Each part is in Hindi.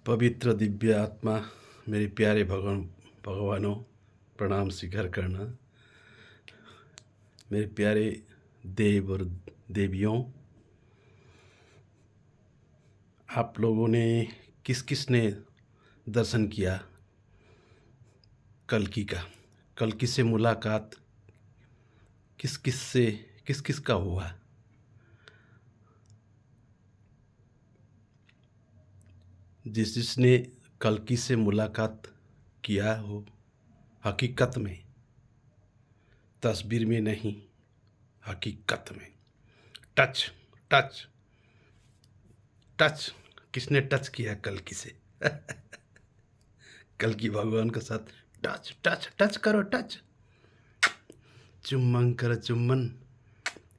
पवित्र दिव्य आत्मा, मेरे प्यारे भगवानों, प्रणाम स्वीकार करना। मेरे प्यारे देव और देवियों, आप लोगों ने किस किस ने दर्शन किया कल्कि का? कल्कि से मुलाकात किस किस का हुआ? जिसने कल्कि से मुलाकात किया हो, हकीकत में, तस्वीर में नहीं, हकीकत में टच टच टच किसने टच किया कल्कि से? कल्कि भगवान के साथ टच टच टच करो, टच चुम्बन करो, चुम्बन।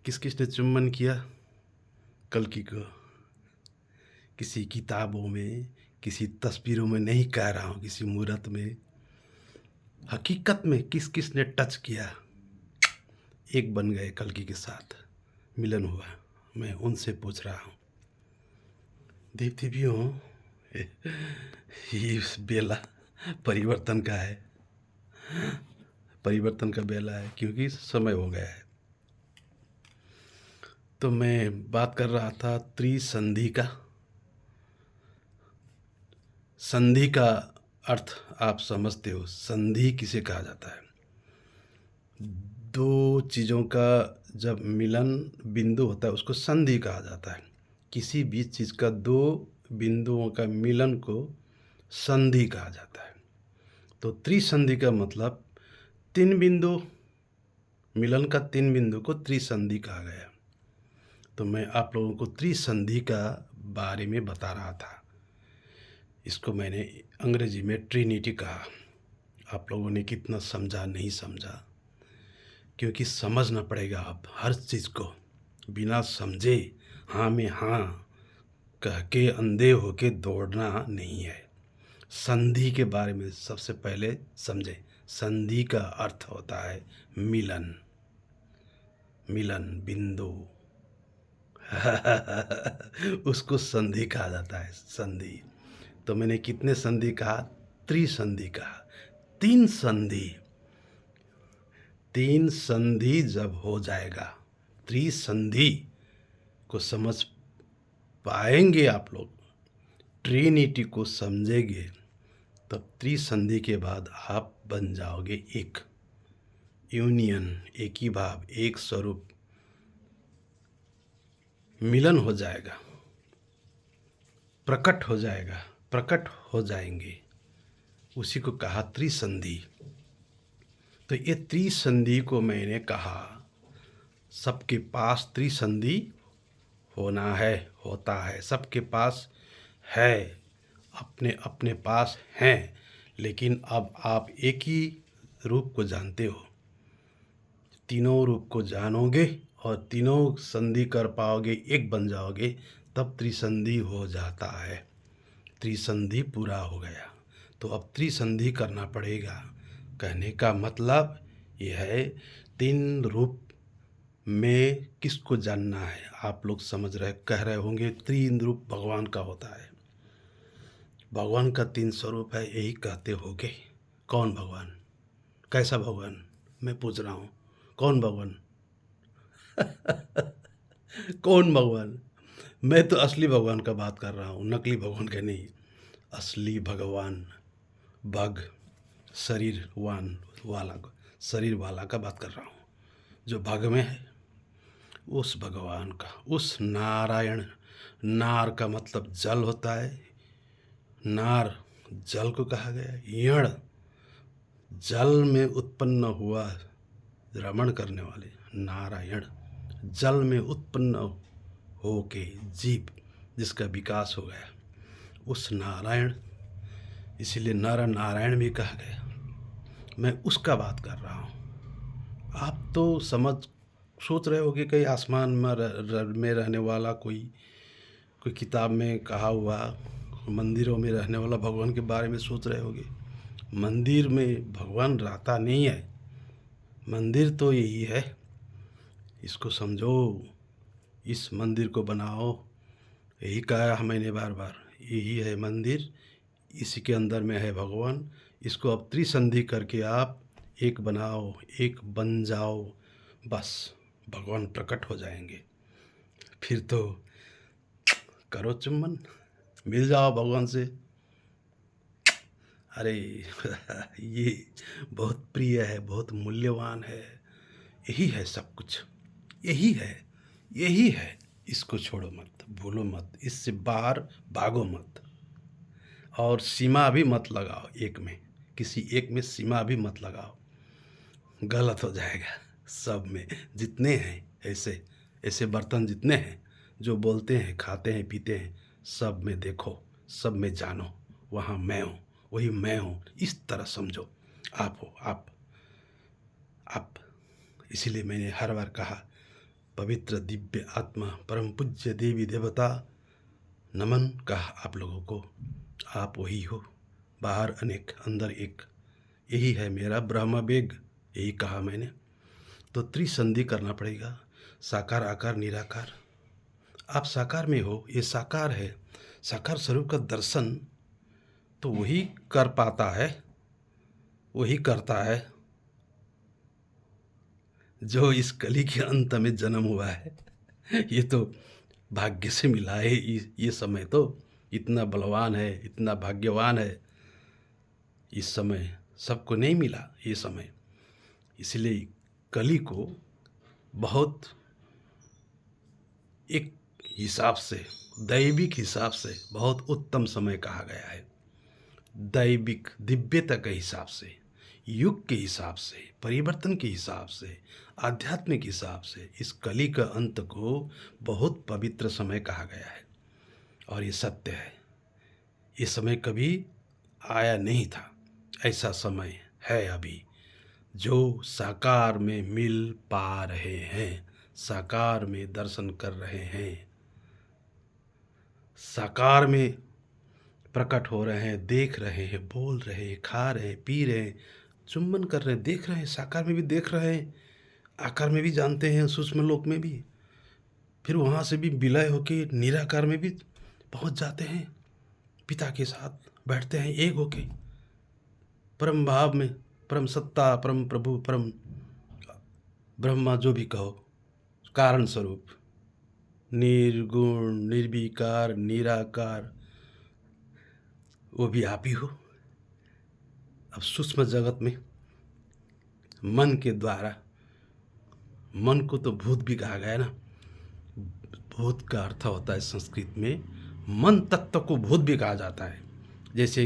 किसने चुम्बन किया कल्कि को? किसी किताबों में, किसी तस्वीरों में नहीं कह रहा हूँ, किसी मूर्त में, हकीकत में किसने टच किया? एक बन गए कल्कि के साथ, मिलन हुआ। मैं उनसे पूछ रहा हूँ, देवियों, ये बेला परिवर्तन का है, परिवर्तन का बेला है, क्योंकि समय हो गया है। तो मैं बात कर रहा था त्रिसंधि का। संधि का अर्थ आप समझते हो, संधि किसे कहा जाता है? दो चीज़ों का जब मिलन बिंदु होता है उसको संधि कहा जाता है। किसी भी चीज़ का दो बिंदुओं का मिलन को संधि कहा जाता है। तो त्रिसंधि का मतलब तीन बिंदु, मिलन का तीन बिंदु को त्रिसंधि कहा गया। तो मैं आप लोगों को त्रिसंधि का बारे में बता रहा था। इसको मैंने अंग्रेजी में ट्रिनिटी कहा। आप लोगों ने कितना समझा नहीं समझा, क्योंकि समझना पड़ेगा। अब हर चीज़ को बिना समझे हाँ में हाँ कह के अंधे होके दौड़ना नहीं है। संधि के बारे में सबसे पहले समझें। संधि का अर्थ होता है मिलन, मिलन बिंदु। उसको संधि कहा जाता है, संधि। तो मैंने कितने संधि कहा? त्रिसंधि कहा, तीन संधि। तीन संधि जब हो जाएगा, त्रिसंधि को समझ पाएंगे आप लोग, ट्रिनिटी को समझेंगे, तब त्रिसंधि के बाद आप बन जाओगे एक, यूनियन, एक ही भाव, एक स्वरूप, मिलन हो जाएगा, प्रकट हो जाएगा, प्रकट हो जाएंगे। उसी को कहा त्रिसंधि। तो ये त्रिसंधि को मैंने कहा, सबके पास त्रिसंधि होना है, होता है, सबके पास है, अपने अपने पास हैं। लेकिन अब आप एक ही रूप को जानते हो, तीनों रूप को जानोगे और तीनों संधि कर पाओगे, एक बन जाओगे, तब त्रिसंधि हो जाता है। त्रिसंधि पूरा हो गया, तो अब त्रिसंधि करना पड़ेगा। कहने का मतलब यह है, तीन रूप में किसको जानना है? आप लोग समझ रहे, कह रहे होंगे तीन रूप भगवान का होता है, भगवान का तीन स्वरूप है, यही कहते होगे। कौन भगवान? कैसा भगवान? मैं पूछ रहा हूँ, कौन भगवान? कौन भगवान? मैं तो असली भगवान का बात कर रहा हूँ, नकली भगवान का नहीं। असली भगवान, भग, शरीर वाला का बात कर रहा हूँ, जो भग में है, उस भगवान का, उस नारायण। नार का मतलब जल होता है, नार जल को कहा गया। यण जल में उत्पन्न हुआ, रमण करने वाले, नारायण जल में उत्पन्न हो के जीव जिसका विकास हो गया, उस नारायण, इसीलिए नर नारायण भी कहा गया। मैं उसका बात कर रहा हूँ। आप तो सोच रहे होगे कहीं आसमान में रहने वाला कोई किताब में कहा हुआ, मंदिरों में रहने वाला भगवान के बारे में सोच रहे होगे। मंदिर में भगवान रहता नहीं है, मंदिर तो यही है, इसको समझो, इस मंदिर को बनाओ, यही कहा मैंने बार बार, यही है मंदिर, इसी के अंदर में है भगवान। इसको अब त्रिसंधि करके आप एक बनाओ, एक बन जाओ, बस भगवान प्रकट हो जाएंगे। फिर तो करो चुम्बन, मिल जाओ भगवान से। अरे ये बहुत प्रिय है, बहुत मूल्यवान है। यही है सब कुछ, यही है, यही है। इसको छोड़ो मत, भूलो मत, इससे बाहर भागो मत। और सीमा भी मत लगाओ एक में, किसी एक में सीमा भी मत लगाओ, गलत हो जाएगा। सब में जितने हैं, ऐसे ऐसे बर्तन जितने हैं, जो बोलते हैं, खाते हैं, पीते हैं, सब में देखो, सब में जानो, वहाँ मैं हूँ, वही मैं हूँ, इस तरह समझो। आप हो, आप। इसीलिए मैंने हर बार कहा, पवित्र दिव्य आत्मा, परम पूज्य देवी देवता, नमन कहा आप लोगों को। आप वही हो, बाहर अनेक, अंदर एक। यही है मेरा ब्रह्म वेग, यही कहा मैंने। तो त्रिसंधि करना पड़ेगा, साकार आकार निराकार। आप साकार में हो, ये साकार है। साकार स्वरूप का दर्शन तो वही कर पाता है, वही करता है जो इस कली के अंत में जन्म हुआ है। ये तो भाग्य से मिला है। ये समय तो इतना बलवान है, इतना भाग्यवान है। इस समय सबको नहीं मिला ये समय। इसलिए कली को बहुत एक हिसाब से, दैविक हिसाब से बहुत उत्तम समय कहा गया है। दैविक दिव्यता के हिसाब से, युग के हिसाब से, परिवर्तन के हिसाब से, आध्यात्मिक हिसाब से इस कली का अंत को बहुत पवित्र समय कहा गया है। और ये सत्य है। ये समय कभी आया नहीं था, ऐसा समय है अभी, जो साकार में मिल पा रहे हैं, साकार में दर्शन कर रहे हैं, साकार में प्रकट हो रहे हैं, देख रहे हैं, बोल रहे हैं, खा रहे हैं, पी रहे हैं, चुम्बन कर रहे हैं, देख रहे हैं, साकार में भी देख रहे हैं, आकार में भी जानते हैं, सूक्ष्म लोक में भी, फिर वहाँ से भी विलय होके निराकार में भी पहुँच जाते हैं, पिता के साथ बैठते हैं एक होके, परम भाव में, परम सत्ता, परम प्रभु, परम ब्रह्मा, जो भी कहो, कारण स्वरूप, निर्गुण, निर्विकार, निराकार, वो भी आप ही हो। अब सूक्ष्म जगत में मन के द्वारा, मन को तो भूत भी कहा गया ना। भूत का अर्थ होता है संस्कृत में, मन तत्व को भूत भी कहा जाता है। जैसे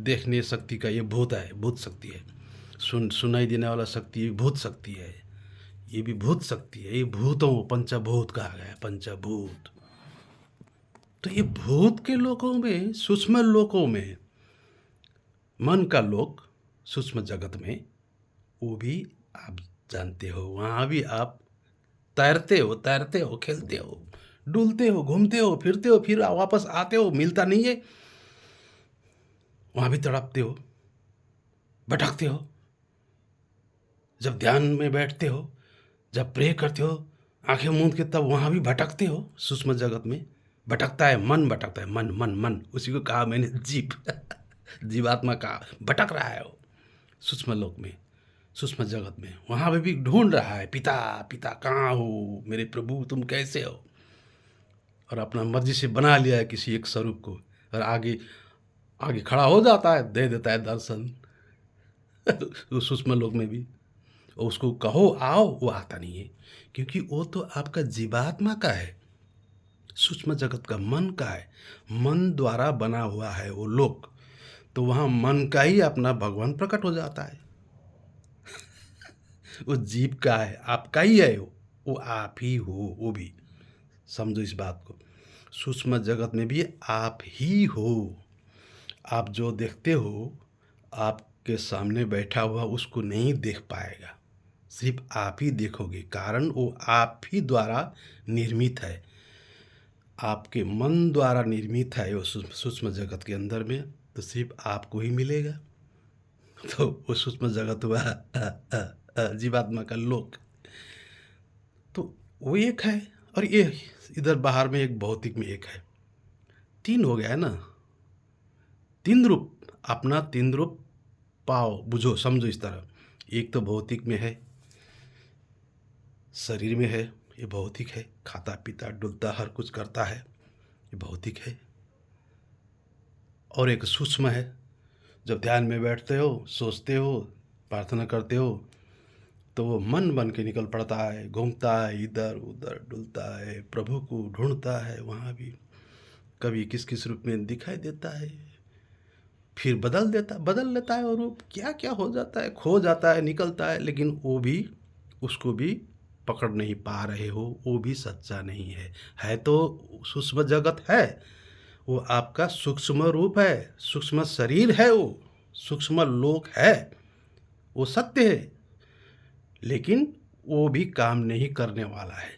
देखने शक्ति का ये भूत है, भूत शक्ति है। सुनाई देने वाला शक्ति ये भूत शक्ति है, ये भी भूत शक्ति है। ये भूतों, पंचभूत कहा गया है, पंचभूत। तो ये भूत के लोकों में, सूक्ष्म लोकों में, मन का लोक, सूक्ष्म जगत में, वो भी आप जानते हो, वहाँ भी आप तैरते हो, खेलते हो, डुलते हो, घूमते हो, फिरते हो, फिर वापस आते हो, मिलता नहीं है, वहाँ भी तड़पते हो, भटकते हो। जब ध्यान में बैठते हो, जब प्रे करते हो, आंखें मूंद के, तब वहाँ भी भटकते हो। सूक्ष्म जगत में भटकता है मन, भटकता है मन, मन मन, उसी को कहा मैंने जीव। जीवात्मा का भटक रहा है वो सूक्ष्म लोक में, सूक्ष्म जगत में। वहाँ पे भी ढूंढ रहा है, पिता पिता कहाँ हो मेरे प्रभु, तुम कैसे हो। और अपना मर्जी से बना लिया है किसी एक स्वरूप को, और आगे आगे खड़ा हो जाता है, दे देता है दर्शन। उस सूक्ष्म लोक में भी उसको कहो आओ, वो आता नहीं है, क्योंकि वो तो आपका जीवात्मा का है, सूक्ष्म जगत का मन का है, मन द्वारा बना हुआ है वो लोक। तो वहाँ मन का ही अपना भगवान प्रकट हो जाता है। वो जीव का है, आपका ही है, वो आप ही हो। वो भी समझो इस बात को, सूक्ष्म जगत में भी आप ही हो। आप जो देखते हो, आपके सामने बैठा हुआ उसको नहीं देख पाएगा, सिर्फ आप ही देखोगे, कारण वो आप ही द्वारा निर्मित है, आपके मन द्वारा निर्मित है वो सूक्ष्म जगत के अंदर में, तो सिर्फ आपको ही मिलेगा। तो वो सूक्ष्म जगत हुआ जीवात्मा का लोक, तो वो एक है। और ये इधर बाहर में एक, भौतिक में एक है। तीन हो गया है ना, तीन रूप, अपना तीन रूप पाओ, बुझो, समझो इस तरह। एक तो भौतिक में है, शरीर में है, ये भौतिक है, खाता पीता डुलता हर कुछ करता है, ये भौतिक है। और एक सूक्ष्म है, जब ध्यान में बैठते हो, सोचते हो, प्रार्थना करते हो, तो वो मन बन के निकल पड़ता है, घूमता है, इधर उधर डुलता है, प्रभु को ढूंढता है, वहाँ भी कभी किस किस रूप में दिखाई देता है, फिर बदल लेता है, और रूप क्या क्या हो जाता है, खो जाता है, निकलता है, लेकिन वो भी, उसको भी पकड़ नहीं पा रहे हो, वो भी सच्चा नहीं है तो सूक्ष्म जगत है, वो आपका सूक्ष्म रूप है, सूक्ष्म शरीर है, वो सूक्ष्म लोक है, वो सत्य है, लेकिन वो भी काम नहीं करने वाला है।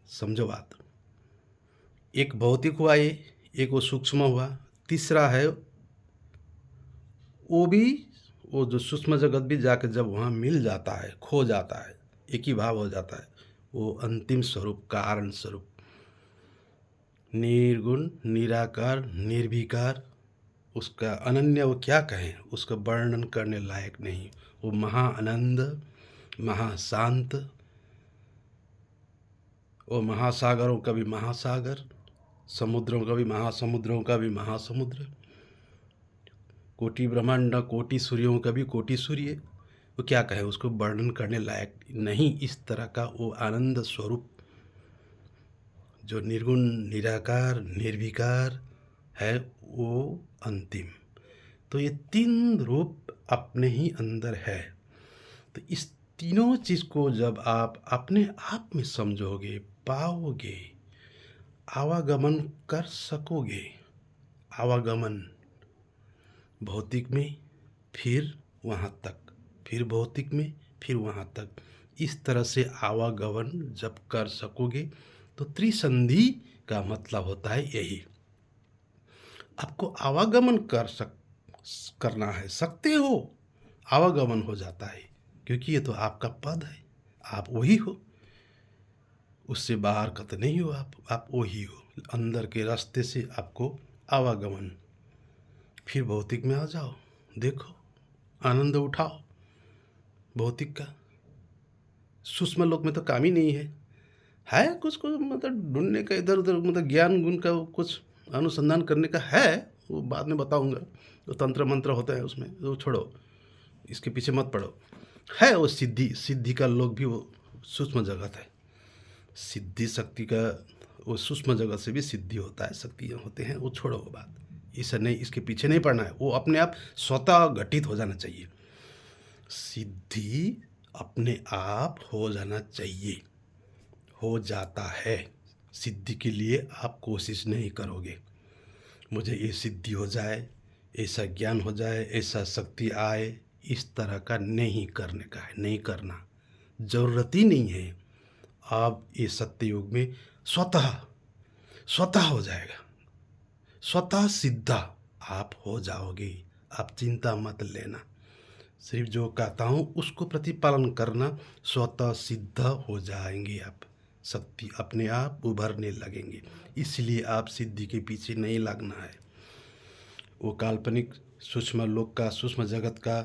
समझो बात। एक भौतिक हुआ, ये एक वो सूक्ष्म हुआ, तीसरा है वो भी, वो जो सूक्ष्म जगत भी जाकर जब वहाँ मिल जाता है, खो जाता है, एक ही भाव हो जाता है, वो अंतिम स्वरूप, कारण स्वरूप, निर्गुण, निराकार, निर्विकार, उसका अनन्य, वो क्या कहें, उसका वर्णन करने लायक नहीं। वो महाआनंद, महाशांत, वो महासागरों का भी महासागर, समुद्रों का भी महासमुद्रों का भी महासमुद्र, कोटि ब्रह्मांड, कोटि सूर्यों का भी कोटि सूर्य, वो क्या कहें, उसको वर्णन करने लायक नहीं। इस तरह का वो आनंद स्वरूप जो निर्गुण, निराकार, निर्विकार है, वो अंतिम। तो ये तीन रूप अपने ही अंदर है। तो इस तीनों चीज़ को जब आप अपने आप में समझोगे, पाओगे, आवागमन कर सकोगे, आवागमन भौतिक में, फिर वहाँ तक, फिर भौतिक में, फिर वहाँ तक, इस तरह से आवागमन जब कर सकोगे, तो त्रिसंधि का मतलब होता है यही। आपको आवागमन करना है, सकते हो, आवागमन हो जाता है, क्योंकि ये तो आपका पद है, आप वही हो, उससे बाहर कत नहीं हो, आप वही हो, अंदर के रास्ते से आपको आवागमन। फिर भौतिक में आ जाओ, देखो, आनंद उठाओ भौतिक का। सूक्ष्म लोक में तो काम ही नहीं है कुछ को मतलब ढूंढने का, इधर उधर मतलब ज्ञान गुण का कुछ अनुसंधान करने का है, वो बाद में बताऊंगा। तो तंत्र मंत्र होते हैं उसमें, वो छोड़ो, इसके पीछे मत पड़ो। है वो सिद्धि का लोक भी, वो सूक्ष्म जगत है। सिद्धि शक्ति का, वो सूक्ष्म जगत से भी सिद्धि होता है, शक्तियाँ होते हैं, वो छोड़ो वो बात, इसे नहीं, इसके पीछे नहीं पड़ना है। वो अपने आप स्वतः घटित हो जाना चाहिए, सिद्धि अपने आप हो जाना चाहिए, हो जाता है। सिद्धि के लिए आप कोशिश नहीं करोगे, मुझे ये सिद्धि हो जाए, ऐसा ज्ञान हो जाए, ऐसा शक्ति आए, इस तरह का नहीं करने का है, नहीं करना, ज़रूरत ही नहीं है। आप ये सत्य युग में स्वतः स्वतः हो जाएगा, स्वतः सिद्धा आप हो जाओगे। आप चिंता मत लेना, सिर्फ जो कहता हूँ उसको प्रतिपालन करना, स्वतः सिद्ध हो जाएंगे आप, शक्ति अपने आप उभरने लगेंगे। इसलिए आप सिद्धि के पीछे नहीं लगना है। वो काल्पनिक सूक्ष्म लोक का, सूक्ष्म जगत का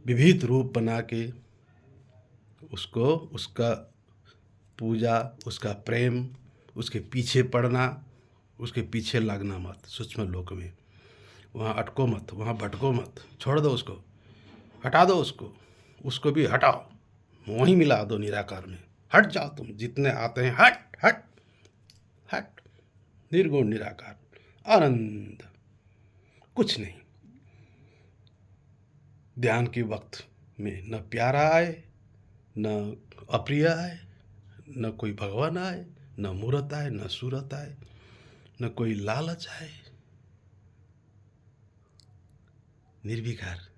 विविध रूप बना के उसको, उसका पूजा, उसका प्रेम, उसके पीछे पड़ना, उसके पीछे लगना मत। सूक्ष्म लोक में वहाँ अटको मत, वहाँ भटको मत, छोड़ दो उसको, हटा दो उसको, उसको भी हटाओ, वहीं मिला दो निराकार में। हट जाओ तुम, जितने आते हैं हट हट हट। निर्गुण निराकार आनंद, कुछ नहीं। ध्यान के वक्त में न प्यारा आए, न अप्रिय आए, न कोई भगवान आए, न मूर्त आए, न सूरत आए, न कोई लालच आए, निर्विकार।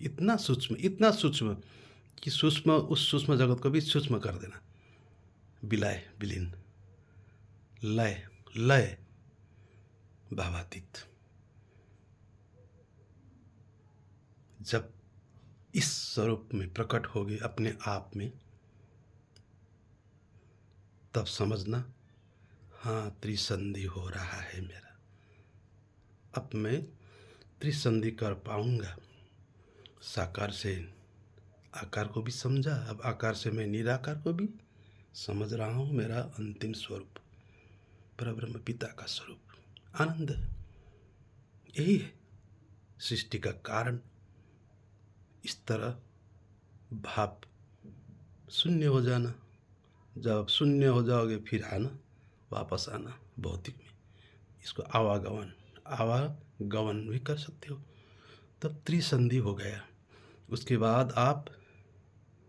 इतना सूक्ष्म, इतना सूक्ष्म कि सूक्ष्म, उस सूक्ष्म जगत को भी सूक्ष्म कर देना। विलय, विलीन, लय, लय, भावातीत। जब इस स्वरूप में प्रकट होगे अपने आप में, तब समझना हाँ, त्रिसंधि हो रहा है मेरा। अब मैं त्रिसंधि कर पाऊँगा। साकार से आकार को भी समझा, अब आकार से मैं निराकार को भी समझ रहा हूँ। मेरा अंतिम स्वरूप परब्रह्म पिता का स्वरूप आनंद है। यही है सृष्टि का कारण। इस तरह भाव शून्य हो जाना। जब आप शून्य हो जाओगे फिर आना, वापस आना भौतिक में। इसको आवागमन भी कर सकते हो। तब त्रिसंधि हो गया। उसके बाद आप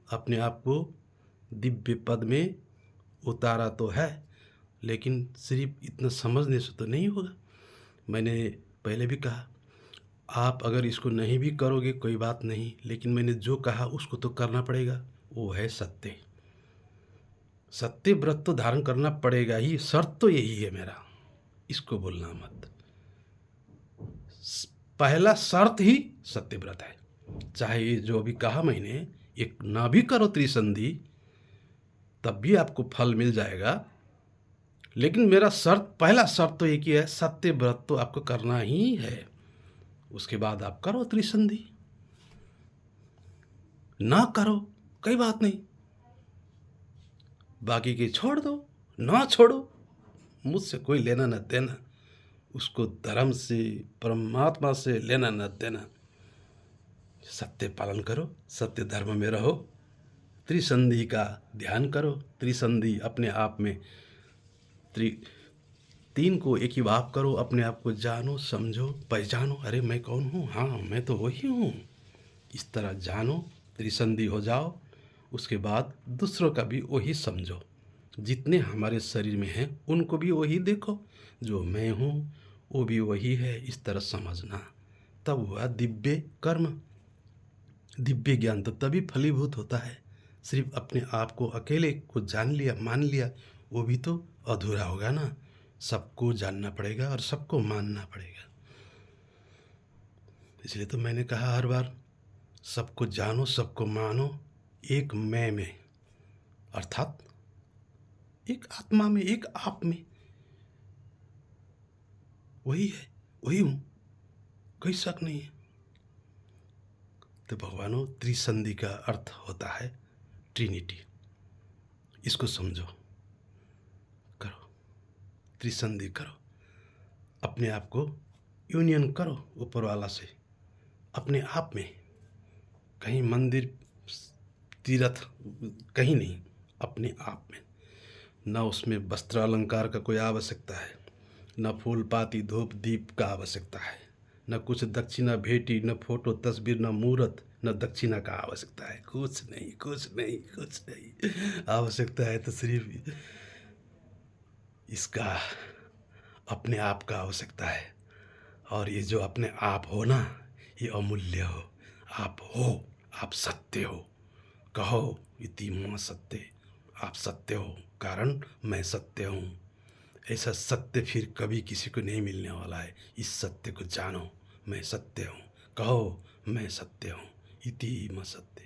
अपने आप को दिव्य पद में उतारा तो है, लेकिन सिर्फ इतना समझने से तो नहीं होगा। मैंने पहले भी कहा, आप अगर इसको नहीं भी करोगे कोई बात नहीं, लेकिन मैंने जो कहा उसको तो करना पड़ेगा। वो है सत्य। सत्य व्रत तो धारण करना पड़ेगा ही। शर्त तो यही है मेरा, इसको बोलना मत। पहला शर्त ही सत्य व्रत है। चाहे ये जो अभी कहा मैंने, एक ना भी करो त्रिसंधि तब भी आपको फल मिल जाएगा। लेकिन मेरा शर्त, पहला शर्त तो एक ही है, सत्य व्रत तो आपको करना ही है। उसके बाद आप करो त्रिसंधि। ना करो कोई बात नहीं, बाकी के छोड़ दो, ना छोड़ो, मुझसे कोई लेना न देना। उसको धर्म से, परमात्मा से लेना न देना। सत्य पालन करो, सत्य धर्म में रहो, त्रिसंधि का ध्यान करो। त्रिसंधि अपने आप में तीन को एक ही भाव करो। अपने आप को जानो, समझो, पहचानो। अरे मैं कौन हूँ? हाँ, मैं तो वही हूँ। इस तरह जानो, त्रिसंधि हो जाओ। उसके बाद दूसरों का भी वही समझो। जितने हमारे शरीर में हैं उनको भी वही देखो। जो मैं हूँ वो भी वही है, इस तरह समझना। तब हुआ दिव्य कर्म। दिव्य ज्ञान तो तभी फलीभूत होता है। सिर्फ अपने आप को अकेले को जान लिया, मान लिया, वो भी तो अधूरा होगा ना। सबको जानना पड़ेगा और सबको मानना पड़ेगा। इसलिए तो मैंने कहा हर बार, सबको जानो, सबको मानो, एक मैं में, अर्थात एक आत्मा में, एक आप में। वही है, वही हूँ, कोई शक नहीं है। तो भगवानों, त्रिसंधि का अर्थ होता है ट्रिनिटी। इसको समझो, करो, त्रिसंधि करो। अपने आप को यूनियन करो ऊपर वाला से, अपने आप में। कहीं मंदिर, तीर्थ, कहीं नहीं, अपने आप में। न उसमें वस्त्र अलंकार का कोई आवश्यकता है, न फूल पाती धूप दीप का आवश्यकता है, न कुछ दक्षिणा भेटी, न फोटो तस्वीर, न मूर्त, न दक्षिणा का आवश्यकता है। कुछ नहीं, कुछ नहीं, कुछ नहीं। आवश्यकता है तो सिर्फ इसका, अपने आप का आवश्यकता है। और ये जो अपने आप हो ना, ये अमूल्य हो। आप हो, आप सत्य हो। कहो इति मम सत्य, आप सत्य हो, कारण मैं सत्य हूँ। ऐसा सत्य फिर कभी किसी को नहीं मिलने वाला है। इस सत्य को जानो, मैं सत्य हूँ। कहो मैं सत्य हूँ, इति मम सत्य।